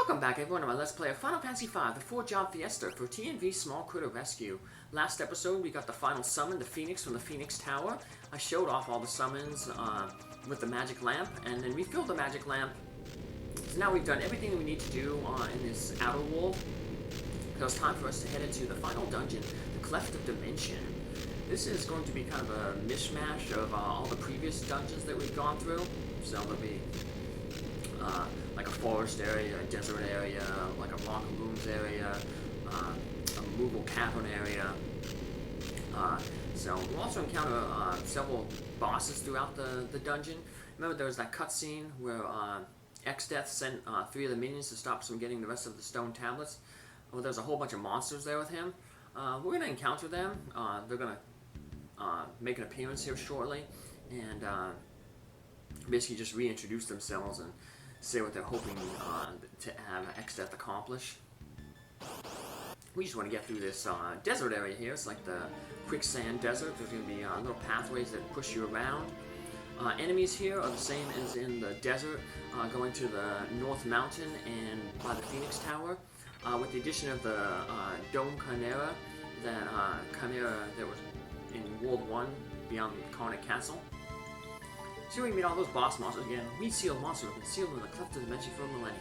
Welcome back everyone to my Let's Play of Final Fantasy V, the 4-job Fiesta for T&V Small Critter Rescue. Last episode we got the final summon, the Phoenix from the Phoenix Tower. I showed off all the summons with the magic lamp, and then refilled the magic lamp. So now we've done everything we need to do in this outer wall. So it's time for us to head into the final dungeon, the Cleft of Dimension. This is going to be kind of a mishmash of all the previous dungeons that we've gone through. So there'll be like a forest area, a desert area, like a rock ruins area, a movable cavern area. So we'll also encounter several bosses throughout the dungeon. Remember there was that cutscene where X-Death sent 3 of the minions to stop us from getting the rest of the stone tablets? Well, there's a whole bunch of monsters there with him. We're going to encounter them. They're going to make an appearance here shortly, and basically just reintroduce themselves and say what they're hoping to have X-Death accomplish. We just want to get through this desert area here. It's like the quicksand desert. There's going to be little pathways that push you around. Enemies here are the same as in the desert, going to the North Mountain and by the Phoenix Tower. With the addition of the Dome Chimera, that Chimera that was in World 1 beyond the Carnate Castle. So we meet all those boss monsters again. We sealed monsters concealed in the Cleft of Dimension for a millennia.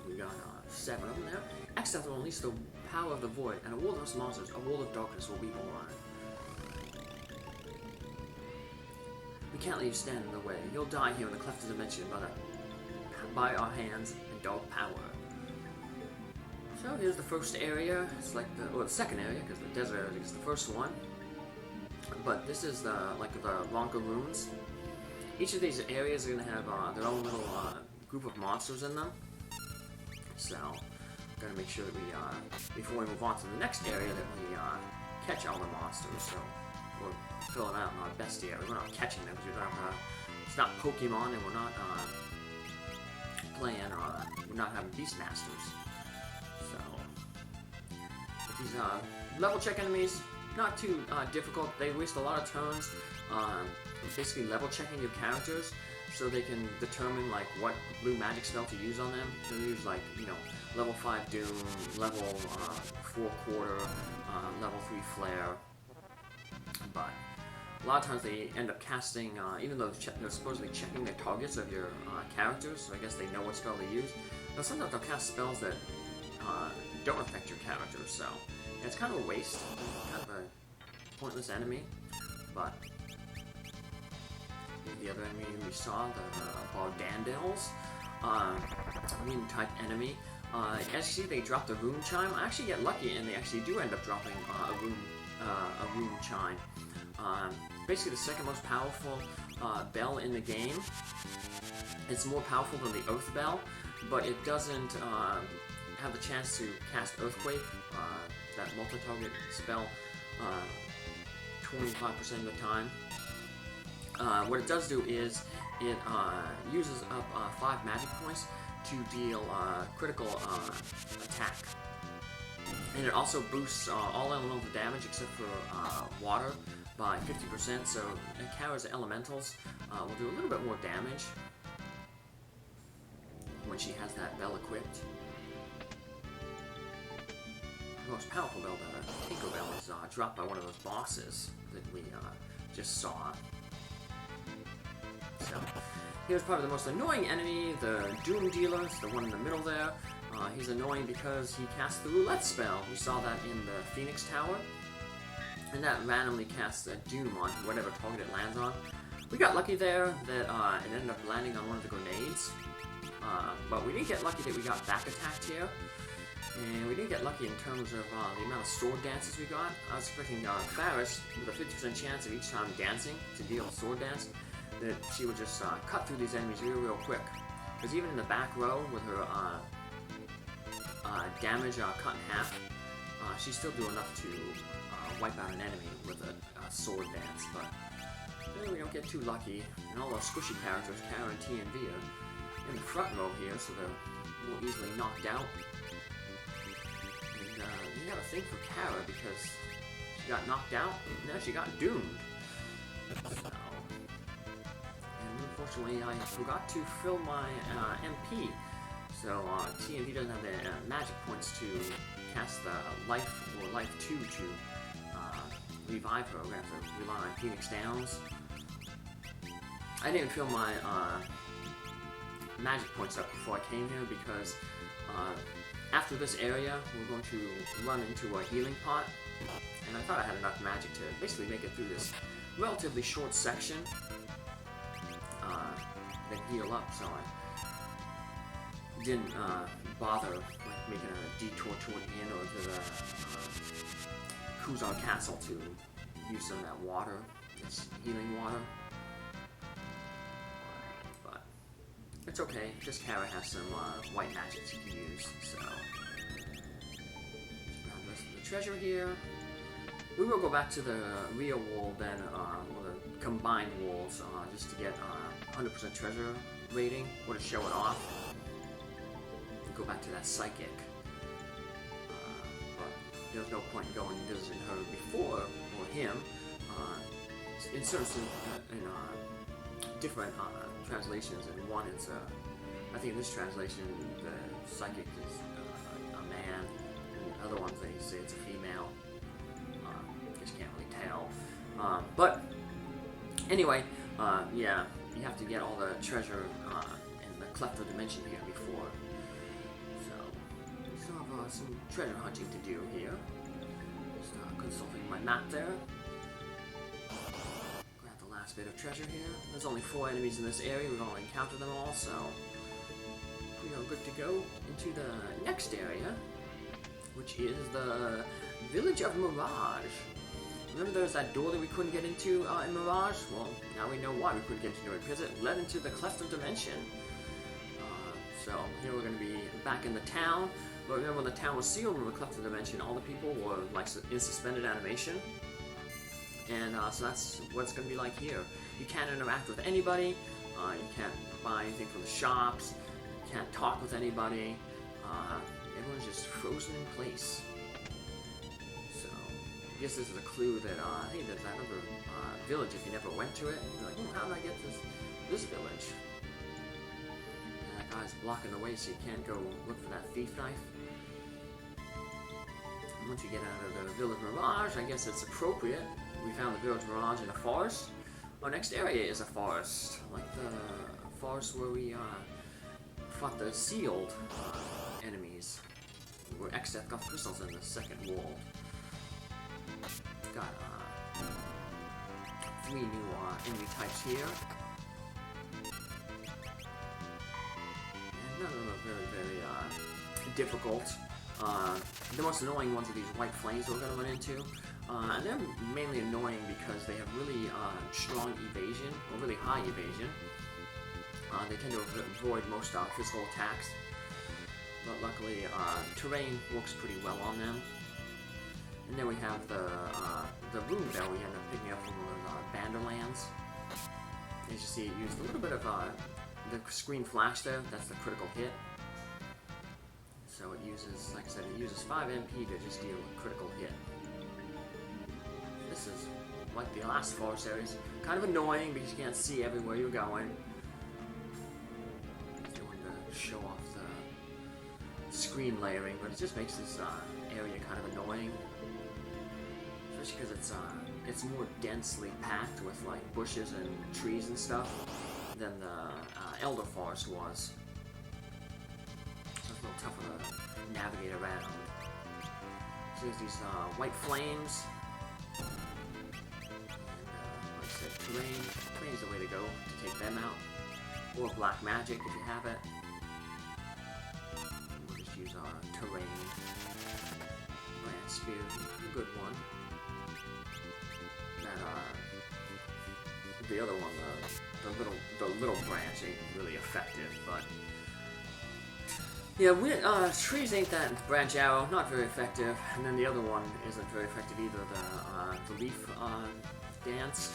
We got 7 of them there. X-Death will unleash the power of the void, and a world of us monsters, a world of darkness will be born. We can't let you stand in the way. You'll die here in the Cleft of Dimension by our hands and dark power. So here's the first area. It's like the second area, because the desert area is the first one. But this is the Ronka ruins. Each of these areas are going to have their own little group of monsters in them. So, got to make sure that we, before we move on to the next area, that we catch all the monsters. So, we're filling out our best here. We're not catching them because it's not Pokemon, and we're not playing, we're not having Beastmasters. So, these level check enemies. Not too difficult. They waste a lot of turns basically level checking your characters so they can determine like what blue magic spell to use on them. They'll use like, level 5 Doom, level 4 Quarter, level 3 Flare. But a lot of times they end up casting, even though they're supposedly checking the targets of your characters, so I guess they know what spell to use. But sometimes they'll cast spells that don't affect your characters, so it's kind of a waste. Kind of a pointless enemy, but the other enemy we saw, the Bardandels, rune-type enemy. As you see, they drop the rune chime. I actually get lucky, and they actually do end up dropping a rune chime. Basically, the second most powerful bell in the game. It's more powerful than the Oath Bell, but it doesn't have the chance to cast Earthquake, that multi-target spell, 25% of the time. What it does do is it uses up 5 magic points to deal critical attack. And it also boosts all elemental damage except for water by 50%, so Cara's elementals will do a little bit more damage when she has that bell equipped. The most powerful bell, the Tinker Bell, is dropped by one of those bosses that we just saw. So, here's probably the most annoying enemy, the Doom Dealer. It's the one in the middle there. He's annoying because he casts the Roulette spell. We saw that in the Phoenix Tower. And that randomly casts a Doom on whatever target it lands on. We got lucky there that it ended up landing on one of the grenades. But we didn't get lucky that we got back attacked here. And we didn't get lucky in terms of the amount of sword dances we got. I was expecting Faris, with a 50% chance of each time dancing to deal a sword dance, that she would just cut through these enemies real quick. Because even in the back row, with her damage cut in half, she still do enough to wipe out an enemy with a sword dance. But we don't get too lucky. And all those squishy characters, Cara and T&V, are in the front row here, so they're more easily knocked out. You got a thing for Cara because she got knocked out, and now she got doomed. So, and unfortunately, I forgot to fill my MP. So TNT doesn't have the magic points to cast the Life or Life 2 to revive her. We're going to have to rely on Phoenix Downs. I didn't fill my magic points up before I came here because after this area, we're going to run into a healing pot. And I thought I had enough magic to basically make it through this relatively short section. Then heal up, so I didn't bother like, making a detour toward the end or to the Kuzan Castle to use some of that water, this healing water. But it's okay, just Cara has some white magic she can use, so just grab the rest of the treasure here. We will go back to the real wall then, or the combined walls, just to get 100% treasure rating, or to show it off. And go back to that psychic. But there's no point in going and visiting her before, or him. In certain, different translations, and one is, I think in this translation, the psychic is a man, and other ones they say it's a female. Just can't really tell. But anyway, yeah, you have to get all the treasure in the Cleft of Dimension here before. So we still have some treasure hunting to do here. Just consulting my map there. Grab the last bit of treasure here. There's only 4 enemies in this area. We've already encountered them all, so we are good to go into the next area, which is the Village of Mirage. Remember there was that door that we couldn't get into in Mirage? Well, now we know why we couldn't get into it, because it led into the Cleft of Dimension. So here we're going to be back in the town. But remember when the town was sealed in the Cleft of Dimension, all the people were like in suspended animation. And so that's what it's going to be like here. You can't interact with anybody, you can't buy anything from the shops, you can't talk with anybody, everyone's just frozen in place. I guess this is a clue that, hey, there's that other village if you never went to it. You're like, how did I get this village? And that guy's blocking the way so you can't go look for that thief knife. And once you get out of the Village Mirage, I guess it's appropriate. We found the Village Mirage in a forest. Our next area is a forest, like the forest where we fought the sealed enemies, where X-Death got crystals in the second wall. Got 3 new enemy types here. And none of them are very, very difficult. The most annoying ones are these white flames we're going to run into. And they're mainly annoying because they have really strong evasion, or really high evasion. They tend to avoid most physical attacks. But luckily, terrain works pretty well on them. And then we have the rune bell we end up picking up from those Banderlands. As you see, it used a little bit of the screen flash there. That's the critical hit. So it uses, like I said, it uses 5 MP to just deal a critical hit. This is like the last forest areas. Kind of annoying because you can't see everywhere you're going. Just doing to show off the screen layering, but it just makes this area kind of annoying. Especially because it's more densely packed with like bushes and trees and stuff than the Elder Forest was. So it's a little tougher to navigate around. So there's these white flames. And like I said, terrain. Terrain is the way to go to take them out. Or black magic if you have it. We'll just use our terrain. Brand spear, a good one. The other one, the little branch ain't really effective, but yeah, trees ain't that branch arrow, not very effective, and then the other one isn't very effective either. The leaf dance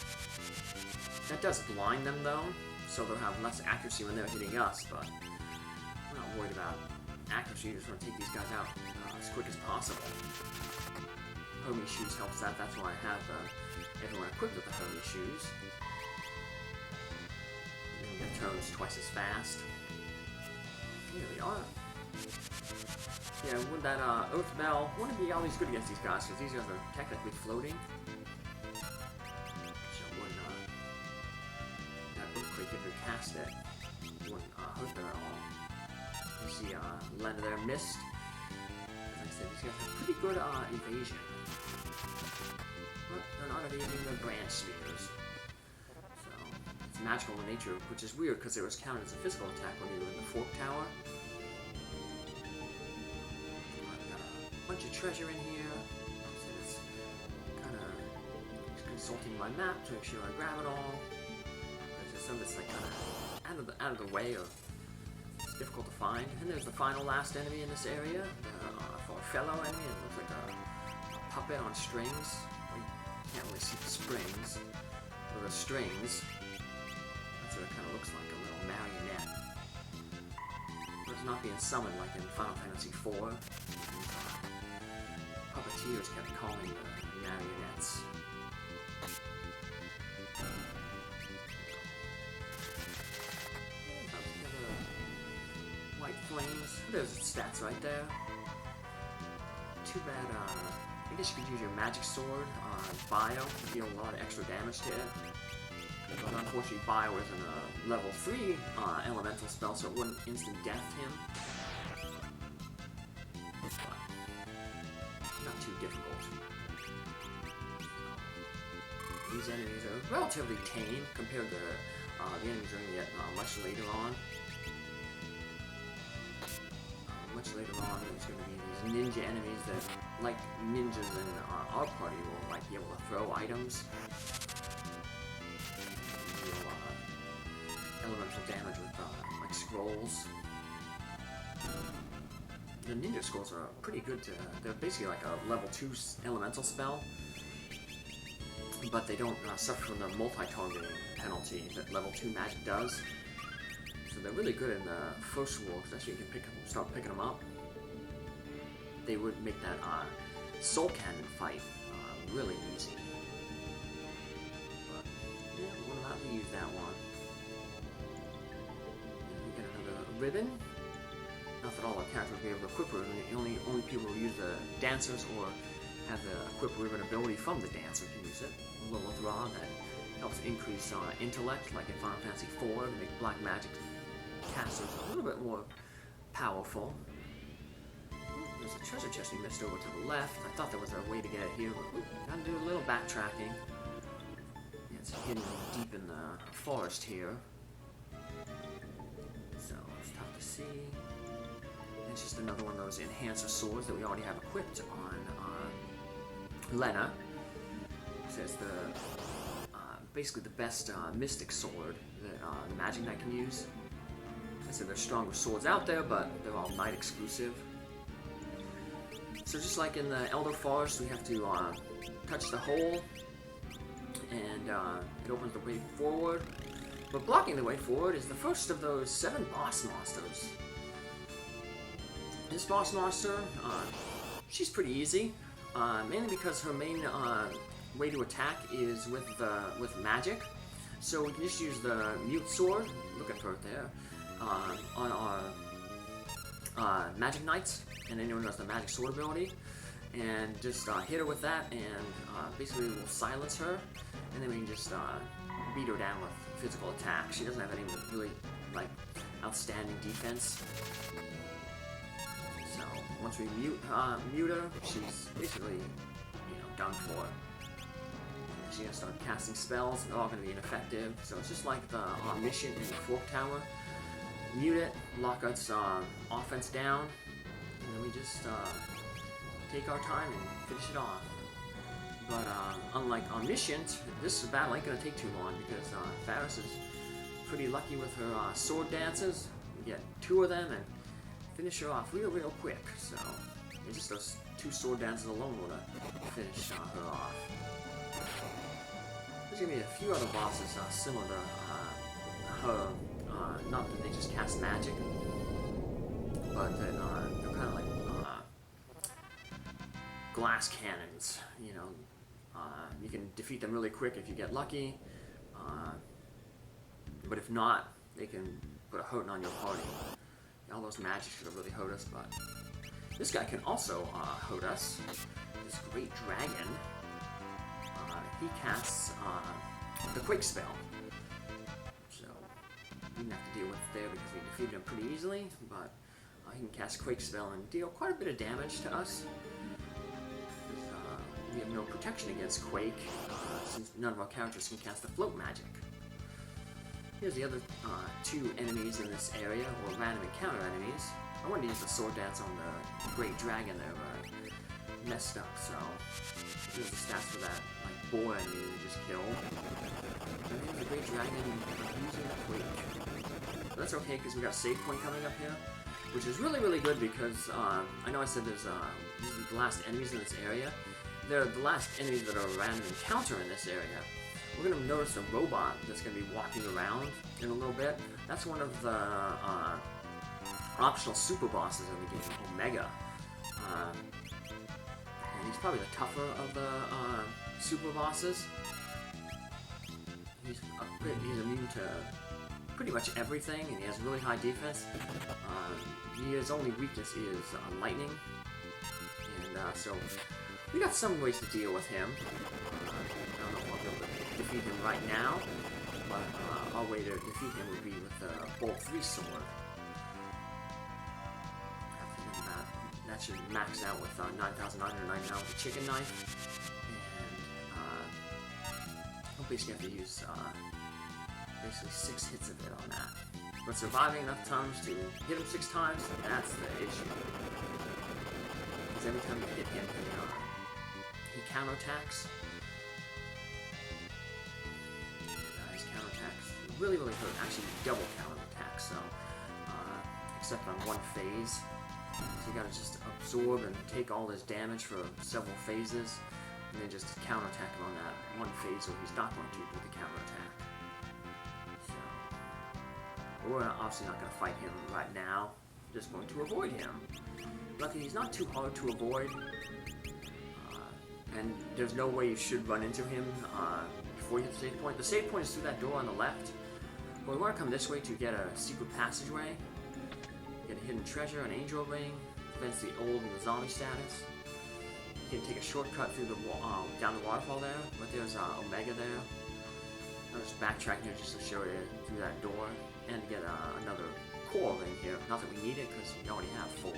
that does blind them though, so they'll have less accuracy when they're hitting us. But we're not worried about accuracy. We just want to take these guys out as quick as possible. Hermes shoes helps that. That's why I have everyone equipped with the Hermes shoes. turns twice as fast. Here we are. Yeah, with that Oath Bell, wouldn't be always good against these guys, because these guys are technically floating. So when that Earthquake, if you cast it, wouldn't hurt them at all. You see Lenna there, missed. As I said, these guys have pretty good evasion. But they're not evading the branch spears. So, it's magical in nature, which is weird, because it was counted as a physical attack when you were in the Fork Tower. Bunch of treasure in here. So it's kind of consulting my map to make sure I grab it all. There's some that's like kind of out of the way, or it's difficult to find. And there's the final last enemy in this area, for a fellow enemy. It looks like a puppet on strings. Well, you can't really see the springs, or the strings. That's what it kind of looks like, a little marionette. But it's not being summoned like in Final Fantasy IV. Puppeteers kept calling the marionettes. White flames. There's its stats right there. Too bad, I guess you could use your magic sword on Bio to deal a lot of extra damage to it. But unfortunately, Bio isn't a level 3 elemental spell, so it wouldn't instant death him. Not too difficult. These enemies are relatively tame compared to the enemies we're going to get much later on. Much later on, there's going to be these ninja enemies that, like ninjas in our party, will like be able to throw items. Deal elemental damage with like scrolls. The ninja scrolls are pretty good to, they're basically like a level 2 elemental spell, but they don't suffer from the multi-targeting penalty that level 2 magic does. So they're really good in the first war, especially you can start picking them up. They would make that soul cannon fight really easy. But yeah, we're allowed to use that one. We get another ribbon. Not that all our characters will be able to equip ribbon. Only people who use the dancers or have the equip ribbon ability from the dancer can use it. A little draw that helps increase intellect, like in Final Fantasy IV, to make black magic casters a little bit more powerful. There's a treasure chest we missed over to the left. I thought there was a way to get it here, but gotta do a little backtracking. Yeah, it's hidden deep in the forest here, so it's tough to see. And it's just another one of those enhancer swords that we already have equipped on Lenna. So it's the basically the best mystic sword that the Magic Knight can use. I said there's stronger swords out there, but they're all Knight exclusive. So just like in the Elder Forest, we have to touch the hole, and it opens the way forward. But blocking the way forward is the first of those 7 boss monsters. This boss monster, she's pretty easy, mainly because her main way to attack is with magic. So we can just use the Mute Sword, look at her there, on our Magic Knights, and anyone who has the Magic Sword ability, and just hit her with that, and basically we'll silence her, and then we can just beat her down with physical attack. She doesn't have any really like outstanding defense. So once we mute her, she's basically done for. She's gonna start casting spells, they're all gonna be ineffective. So it's just like the Omniscient in the Fork Tower. Mute it, lock its offense down, and then we just take our time and finish it off. But unlike Omniscient, this battle ain't gonna take too long because Faris is pretty lucky with her sword dances. We get 2 of them and finish her off real quick. So it's just those 2 sword dances alone will finish her off. There's gonna be a few other bosses similar to her. Not that they just cast magic, but that they're kind of like glass cannons. You can defeat them really quick if you get lucky, but if not, they can put a hurting on your party. All those magic should have really hurt us, but this guy can also hurt us. This great dragon, he casts the Quake spell. So we didn't have to deal with it there because we defeated him pretty easily, but he can cast Quake spell and deal quite a bit of damage to us. We have no protection against Quake, since none of our characters can cast the float magic. Here's the other two enemies in this area, or random encounter enemies. I wanted to use the sword dance on the great dragon there, but I messed up, so here's the stats for that boar enemy we just killed. And here's the great dragon using the Quake. But that's okay, because we got a save point coming up here, which is really, really good because I know I said these are the last enemies in this area. They're the last enemies that are a random encounter in this area. We're going to notice a robot that's going to be walking around in a little bit. That's one of the optional super bosses in the game, Omega. And he's probably the tougher of the super bosses. He's immune to pretty much everything, and he has really high defense. His only weakness is lightning. And so we got some ways to deal with him. I don't know if I'll be able to defeat him right now, but our way to defeat him would be with the Bolt 3 sword. That should max out with 9,999 with the chicken knife, and I'll basically have to use basically 6 hits of it on that. But surviving enough times to hit him 6 times, that's the issue. Because every time you hit him, he counterattacks. And, his counterattacks really, really hurt. Actually, double counterattacks. So, except on one phase. So you gotta just absorb and take all this damage for several phases, and then just counterattack him on that one phase where he's not going to do the counterattack. So, we're obviously not gonna fight him right now. Just going to avoid him. Luckily, he's not too hard to avoid. And there's no way you should run into him before you hit the save point. The save point is through that door on the left. But we want to come this way to get a secret passageway. Get a hidden treasure, an angel ring, prevents the old and the zombie status. You can take a shortcut through the down the waterfall there, but there's Omega there. I'll just backtrack here just to show you through that door, and get another core ring here. Not that we need it, because we already have 4.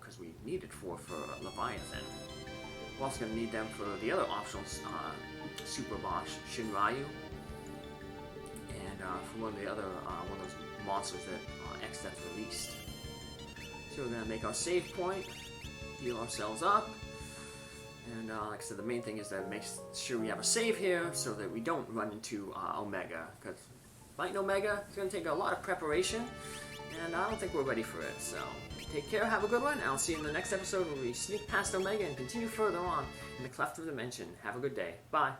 Because we needed 4 for Leviathan. We're also going to need them for the other optional super boss, Shinryu, and for one of the other one of those monsters that X-Death released. So we're going to make our save point, heal ourselves up, and like I said, the main thing is that make sure we have a save here so that we don't run into Omega, because fighting Omega is going to take a lot of preparation, and I don't think we're ready for it, so take care, have a good one, and I'll see you in the next episode where we sneak past Omega and continue further on in the Cleft of Dimension. Have a good day. Bye.